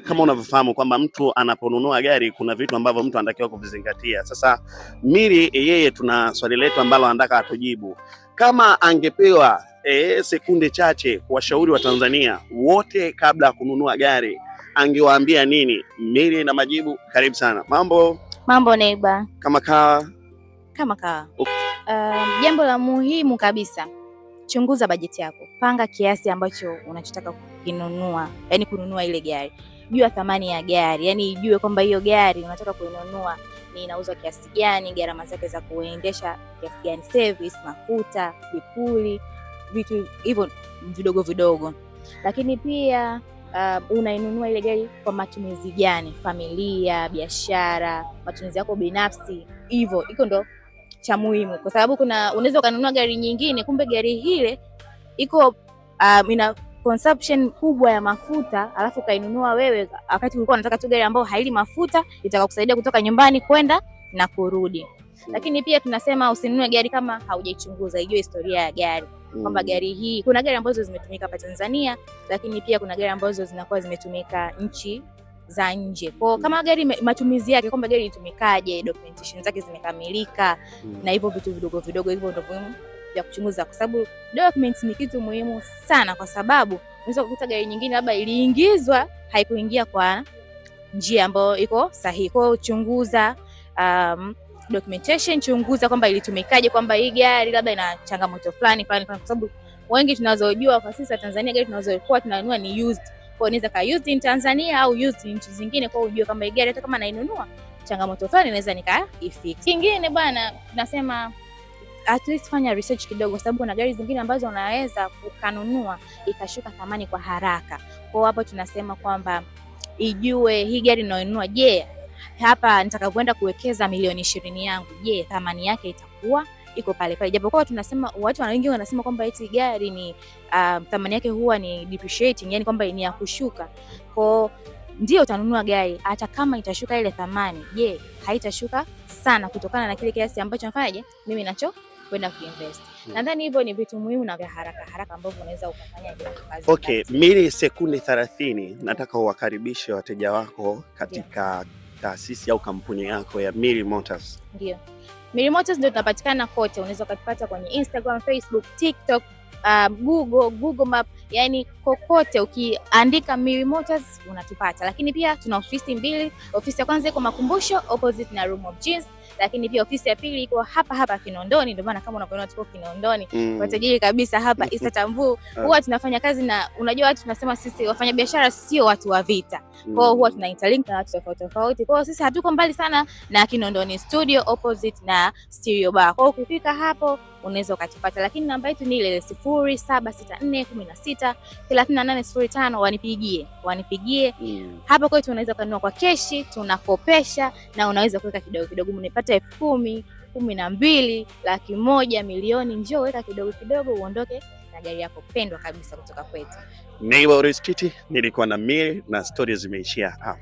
Kama unavyofahamu kwamba mtu anaponunua gari kuna vitu ambavyo mtu anatakiwa kuvizingatia. Sasa Miri yeye tuna swali letu ambalo anataka atujibu. Kama angepewa sekunde chache kuwashauri wa Tanzania wote kabla ya kununua gari, angewaambia nini? Miri na majibu, karibu sana. Mambo neighbor. Kama kawa. Jambo la muhimu kabisa, chunguza bajeti yako. Panga kiasi ambacho unachotaka kununua, yani kununua ile gari. Jua thamani ya gari, yani jue kwamba hiyo gari unataka kuinunua ni inauzwa kiasi gani, gharama zake za kuendesha kiasi gani, service, mafuta, vipuli, vitu hivyo vidogo vidogo. Lakini pia unainunua ile gari kwa matumizi gani? Familia, biashara, matumizi yako binafsi. Hivyo iko ndo cha muhimu, kwa sababu unaweza kununua gari nyingine kumbe gari hile iko ina consumption kubwa ya mafuta, alafu kainunua wewe wakati ulikuwa unataka tu gari ambayo haili mafuta, itakayokusaidia kutoka nyumbani kwenda na kurudi. Lakini pia tunasema usinunue gari kama haujaichunguza, ijue historia ya gari. Kwamba gari hii, kuna gari ambazo zimetumika hapa Tanzania, lakini pia kuna gari ambazo zinakuwa zimetumika nchi za nje. Kwa kama gari matumizi yake, kwamba gari itumikaje, documentation zake zimekamilika, na hivyo vitu vidogo vidogo hivyo ndio muhimu ya kuchunguza, kwa sababu documents ni kitu muhimu sana, kwa sababu unaweza kukuta gari nyingine labda iliingizwa haikuingia kwa njia ambayo iko sahihi. Kwa chunguza documentation, chunguza kwamba ilitumikaje, kwamba hii gari labda ina changamoto fulani, kwa sababu wengi tunazojua kwa sisi Tanzania gari tunazokuwa tunanunua ni used. Kwa inaweza ka used in Tanzania au used in nchi zingine, kwa ujue kama hii gari hata kama nainunua changamoto fulani naweza nikaifix. Kingine bwana, tunasema at least fanya research kidogo, sababu kuna gari zingine ambazo unaweza ukanunua ikashuka thamani kwa haraka. Kwa hapo tunasema kwamba ijue hii gari ninayonunua, je, hapa nitakapoenda kuwekeza milioni 20 yangu, je, thamani yake itakuwa iko pale pale? Japokuwa tunasema watu wengi wanasema kwamba eti gari ni thamani yake huwa ni depreciating, yani kwamba ni ya kushuka. Kwa ndio utanunua gari hata kama itashuka ile thamani, je, haitashuka sana kutokana na kile kiasi ambacho nafanyaje mimi nacho kwenda kuinvest. Nadhani hivyo ni vitu muhimu na vya haraka ambavyo unaweza ukafanya kazi. Okay, Miri, sekunde 30 nataka uwakaribishe wateja wako katika taasisi au kampuni yako ya Miri Motors. Ndio. Miri Motors ndio tunapatikana kote. Unaweza kupata kwenye Instagram, Facebook, TikTok, Google Map, yani kokote ukiandika Miri Motors unatupata. Lakini pia tuna ofisi mbili. Ofisi ya kwanza iko Makumbusho opposite na Room of Jeans, lakini pia ofisi ya pili iko hapa Kinondoni. Ndio maana kama unapoona tuko Kinondoni, kwa tajiri kabisa hapa Istatambul. Huwa tunafanya kazi na unajua watu tunasema sisi wafanya biashara sio watu wa vita. Kwa hiyo huwa tuna interlink na watu tofauti. Kwa hiyo sisi hatuko mbali sana na Kinondoni Studio opposite na Stereo Bar. Kwa hiyo ukifika hapo unaweza ukatupata, lakini namba yetu ni ile 0764163805. Wanipigie. Hapo kwetu unaweza kununua kwa keshi, tunakopesha na unaweza kuweka kidogo kidogo, mnapata 10,000, 12, 100,000, milioni. Njoo weka kidogo kidogo uondoke na gari yako pendwa kabisa kutoka kwetu. Neighbor Riskiti, nilikuwa na Miri na stories zimeishia hapa.